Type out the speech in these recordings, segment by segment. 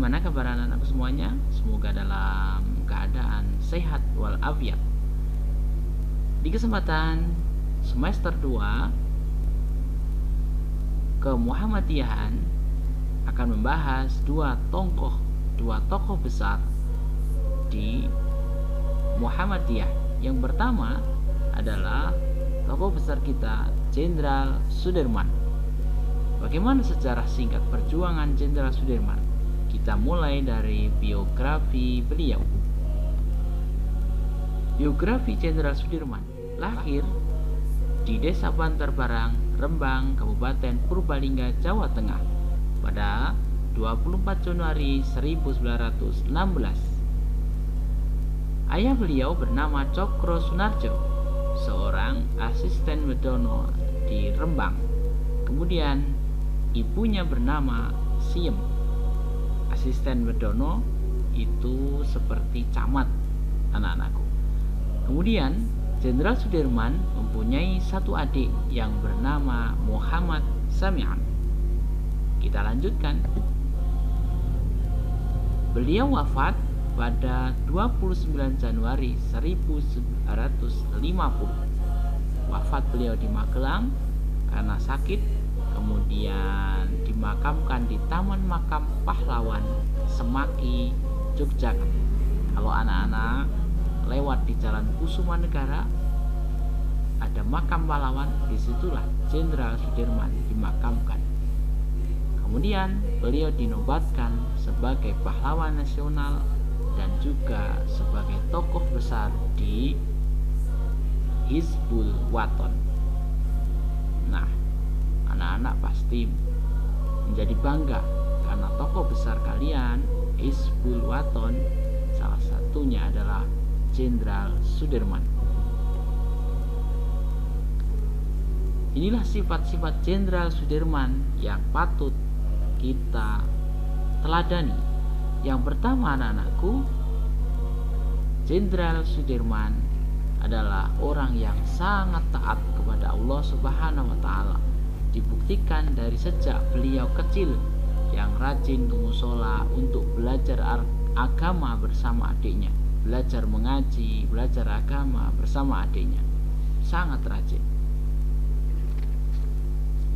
Bagaimana kabar anak-anakku semuanya? Semoga dalam keadaan sehat walafiat. Di kesempatan semester 2 kemuhammadiyahan akan membahas dua tokoh besar di Muhammadiyah. Yang pertama adalah tokoh besar kita, Jenderal Sudirman. Bagaimana sejarah singkat perjuangan Jenderal Sudirman? Kita mulai dari biografi beliau. Biografi Jenderal Sudirman lahir di Desa Bantarbarang, Rembang, Kabupaten Purbalingga, Jawa Tengah pada 24 Januari 1916. Ayah beliau bernama Cokro Sunarjo, seorang asisten Wedono di Rembang. Kemudian ibunya bernama Siem. Asisten Wedono itu seperti camat, anak-anakku. Kemudian Jenderal Sudirman mempunyai satu adik yang bernama Muhammad Sami'an. Kita lanjutkan. Beliau wafat pada 29 Januari 1950. Wafat beliau di Magelang karena sakit, kemudian dimakamkan di Taman Makam Pahlawan Semaki, Yogyakarta. Kalau anak-anak lewat di Jalan Kusumanegara ada makam pahlawan, disitulah Jenderal Sudirman dimakamkan. Kemudian beliau dinobatkan sebagai pahlawan nasional dan juga sebagai tokoh besar di Hizbul Wathan. Nah, anak-anak pasti menjadi bangga karena tokoh besar kalian, Hizbul Wathan, salah satunya adalah Jenderal Sudirman. Inilah sifat-sifat Jenderal Sudirman yang patut kita teladani. Yang pertama, anak-anakku, Jenderal Sudirman adalah orang yang sangat taat kepada Allah Subhanahu wa Ta'ala. Dibuktikan dari sejak beliau kecil yang rajin ke musola untuk belajar agama bersama adiknya, belajar mengaji, belajar agama bersama adiknya, sangat rajin.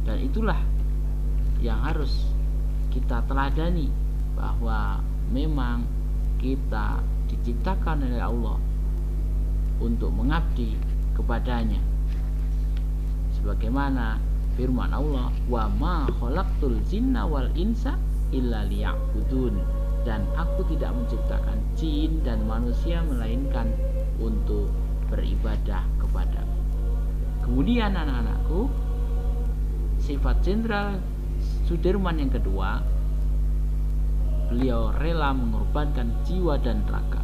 Dan itulah yang harus kita teladani, bahwa memang kita diciptakan oleh Allah untuk mengabdi kepadanya. Sebagaimana firman Allah, wa ma khalaqtul jinna wal insa illa liya'budun, dan aku tidak menciptakan jin dan manusia melainkan untuk beribadah kepadaku. Kemudian anak-anakku, sifat Jenderal Sudirman yang kedua, beliau rela mengorbankan jiwa dan raga.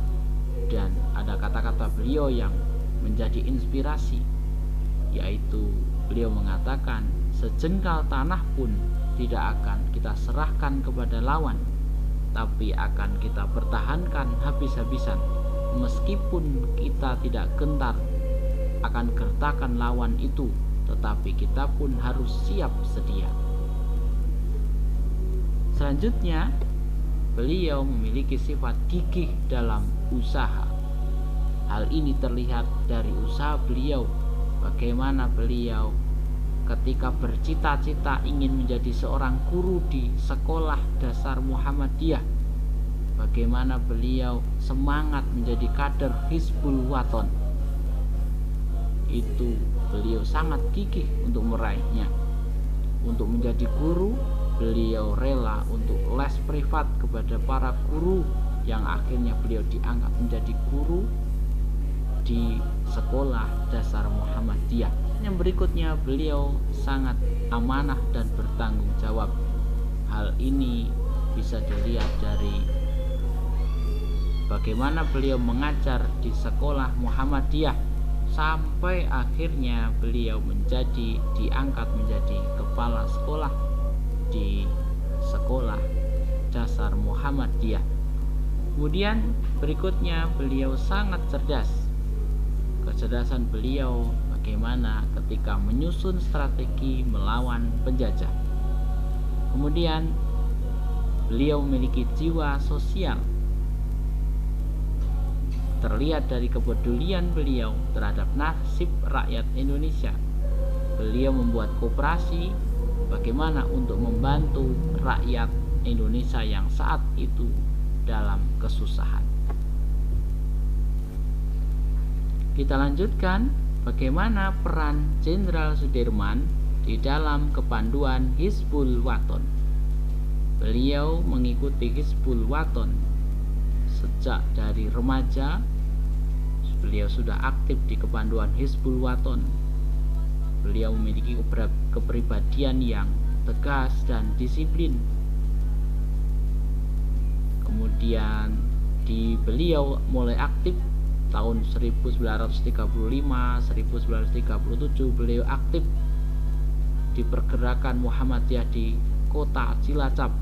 Dan ada kata-kata beliau yang menjadi inspirasi, yaitu beliau mengatakan, sejengkal tanah pun tidak akan kita serahkan kepada lawan, tapi akan kita pertahankan habis-habisan. Meskipun kita tidak gentar akan gertakan lawan itu, tetapi kita pun harus siap sedia. Selanjutnya, beliau memiliki sifat gigih dalam usaha. Hal ini terlihat dari usaha beliau, bagaimana beliau ketika bercita-cita ingin menjadi seorang guru di sekolah dasar Muhammadiyah, bagaimana beliau semangat menjadi kader Hizbul Wathan. Itu beliau sangat gigih untuk meraihnya. Untuk menjadi guru, beliau rela untuk les privat kepada para guru, yang akhirnya beliau diangkat menjadi guru di sekolah dasar Muhammadiyah. Yang berikutnya, beliau sangat amanah dan bertanggung jawab. Hal ini bisa dilihat dari bagaimana beliau mengajar di sekolah Muhammadiyah sampai akhirnya beliau diangkat menjadi kepala sekolah di sekolah dasar Muhammadiyah. Kemudian berikutnya, beliau sangat cerdas. Kecerdasan beliau bagaimana ketika menyusun strategi melawan penjajah. Kemudian Beliau memiliki jiwa sosial, terlihat dari kepedulian beliau terhadap nasib rakyat Indonesia. Beliau membuat koperasi bagaimana untuk membantu rakyat Indonesia yang saat itu dalam kesusahan. Kita lanjutkan bagaimana peran Jenderal Sudirman di dalam kepanduan Hizbul Wathan. Beliau mengikuti Hizbul Wathan sejak dari remaja. Beliau sudah aktif di kepanduan Hizbul Wathan. Beliau memiliki kepribadian yang tegas dan disiplin. Kemudian beliau mulai aktif tahun 1935, 1937 beliau aktif di pergerakan Muhammadiyah di kota Cilacap.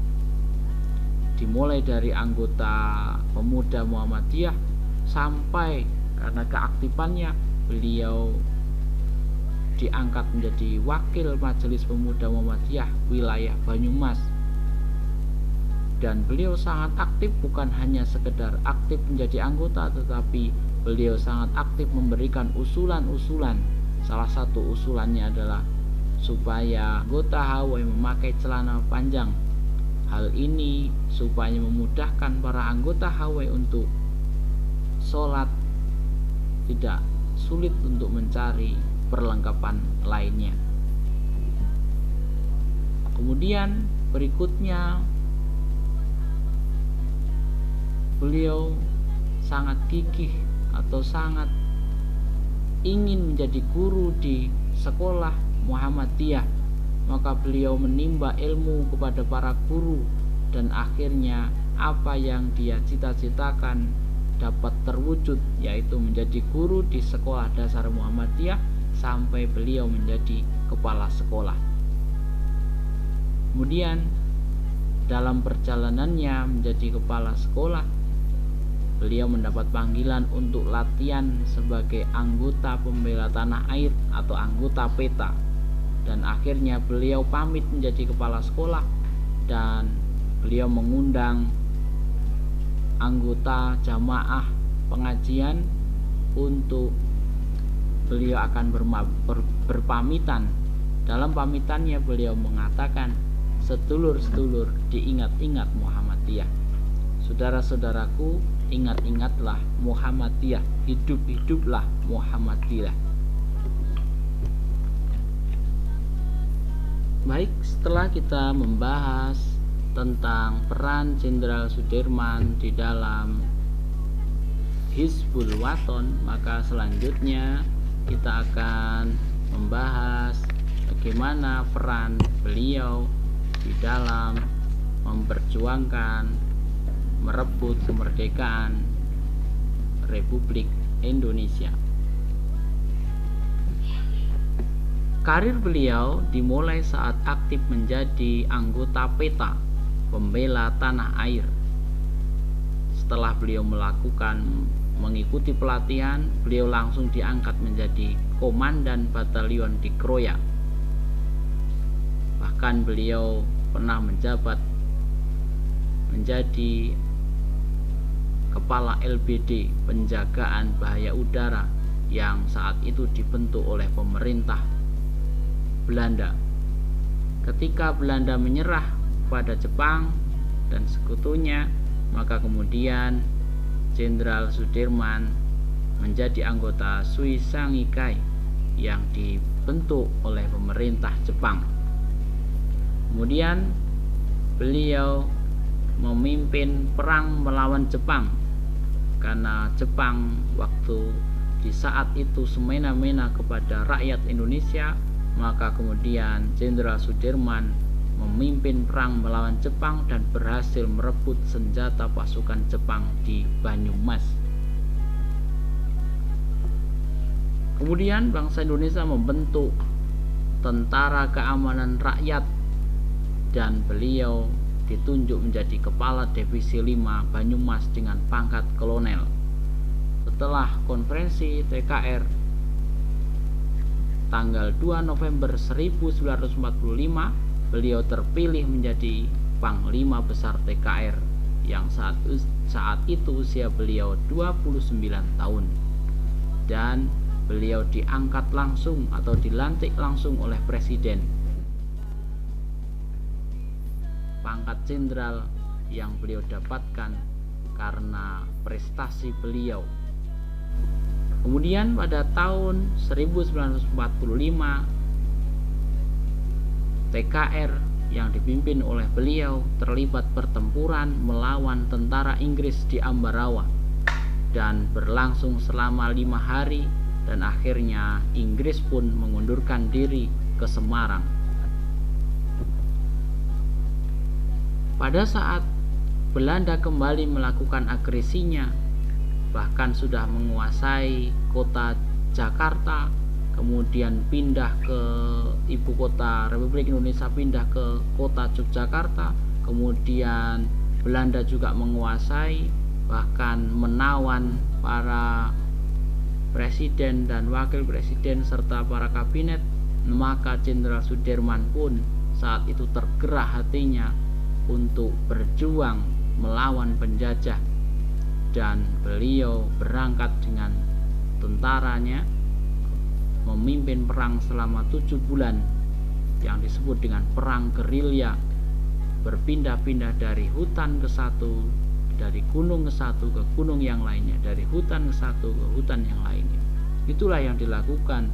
Dimulai dari anggota pemuda Muhammadiyah sampai karena keaktifannya beliau diangkat menjadi wakil Majelis Pemuda Muhammadiyah wilayah Banyumas. Dan beliau sangat aktif, bukan hanya sekedar aktif menjadi anggota, tetapi beliau sangat aktif memberikan usulan-usulan. Salah satu usulannya adalah supaya anggota HW memakai celana panjang. Hal ini supaya memudahkan para anggota HW untuk sholat, tidak sulit untuk mencari perlengkapan lainnya. Kemudian berikutnya beliau sangat gigih atau sangat ingin menjadi guru di sekolah Muhammadiyah. Maka beliau menimba ilmu kepada para guru, dan akhirnya apa yang dia cita-citakan dapat terwujud, yaitu menjadi guru di sekolah dasar Muhammadiyah sampai beliau menjadi kepala sekolah. Kemudian dalam perjalanannya menjadi kepala sekolah, beliau mendapat panggilan untuk latihan sebagai anggota pembela tanah air atau anggota PETA, dan akhirnya beliau pamit menjadi kepala sekolah dan beliau mengundang anggota jamaah pengajian untuk beliau akan berpamitan. Dalam pamitannya beliau mengatakan, sedulur-sedulur, diingat-ingat Muhammadiyah. Saudara-saudaraku, ingat-ingatlah Muhammadiyah, hidup-hiduplah Muhammadiyah. Baik, setelah kita membahas tentang peran Jenderal Sudirman di dalam Hizbul Wathan, maka selanjutnya kita akan membahas bagaimana peran beliau di dalam memperjuangkan merebut kemerdekaan Republik Indonesia. Karir beliau dimulai saat aktif menjadi anggota PETA, pembela tanah air. Setelah beliau mengikuti pelatihan, beliau langsung diangkat menjadi komandan batalion di Kroya. Bahkan beliau pernah menjabat menjadi kepala LBD, penjagaan bahaya udara, yang saat itu dibentuk oleh pemerintah Belanda. Ketika Belanda menyerah pada Jepang dan sekutunya, maka kemudian Jenderal Sudirman menjadi anggota Sui Sangikai yang dibentuk oleh pemerintah Jepang. Kemudian beliau memimpin perang melawan Jepang, karena Jepang waktu di saat itu semena-mena kepada rakyat Indonesia. Maka kemudian Jenderal Sudirman memimpin perang melawan Jepang dan berhasil merebut senjata pasukan Jepang di Banyumas. Kemudian bangsa Indonesia membentuk Tentara Keamanan Rakyat, dan beliau ditunjuk menjadi Kepala Divisi 5 Banyumas dengan pangkat kolonel. Setelah konferensi TKR tanggal 2 November 1945, beliau terpilih menjadi Panglima Besar TKR yang saat itu usia beliau 29 tahun, dan beliau diangkat langsung atau dilantik langsung oleh presiden. Pangkat jenderal yang beliau dapatkan karena prestasi beliau. Kemudian pada tahun 1945 TKR yang dipimpin oleh beliau terlibat pertempuran melawan tentara Inggris di Ambarawa dan berlangsung selama 5 hari, dan akhirnya Inggris pun mengundurkan diri ke Semarang. Pada saat Belanda kembali melakukan agresinya, bahkan sudah menguasai kota Jakarta, kemudian pindah ke ibu kota Republik Indonesia, pindah ke kota Yogyakarta, kemudian Belanda juga menguasai, bahkan menawan para presiden dan wakil presiden serta para kabinet. Maka Jenderal Sudirman pun saat itu tergerak hatinya untuk berjuang melawan penjajah, dan beliau berangkat dengan tentaranya memimpin perang selama 7 bulan yang disebut dengan perang gerilya, berpindah-pindah dari hutan ke satu, dari gunung ke satu ke gunung yang lainnya, dari hutan ke satu ke hutan yang lainnya. Itulah yang dilakukan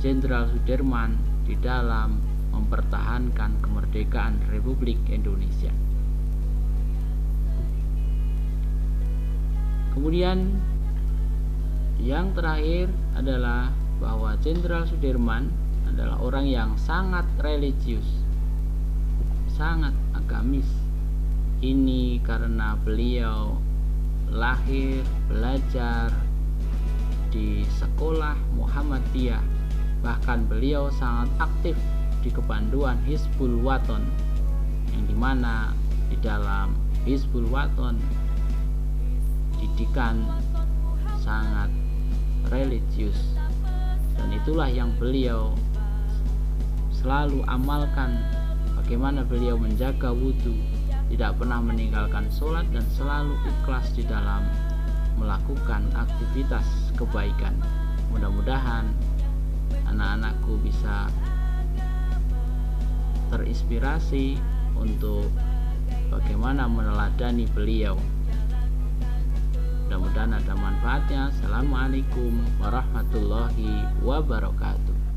Jenderal Sudirman di dalam mempertahankan kemerdekaan Republik Indonesia. Kemudian yang terakhir adalah bahwa Jenderal Sudirman adalah orang yang sangat religius, sangat agamis. Ini karena beliau lahir belajar di sekolah Muhammadiyah, bahkan beliau sangat aktif di kepanduan Hizbul Wathan, yang dimana di dalam Hizbul Wathan didikan sangat religius, dan itulah yang beliau selalu amalkan, bagaimana beliau menjaga wudhu, tidak pernah meninggalkan sholat, dan selalu ikhlas di dalam melakukan aktivitas kebaikan. Mudah-mudahan anak-anakku bisa terinspirasi untuk bagaimana meneladani beliau. Mudah-mudahan ada manfaatnya. Assalamualaikum warahmatullahi wabarakatuh.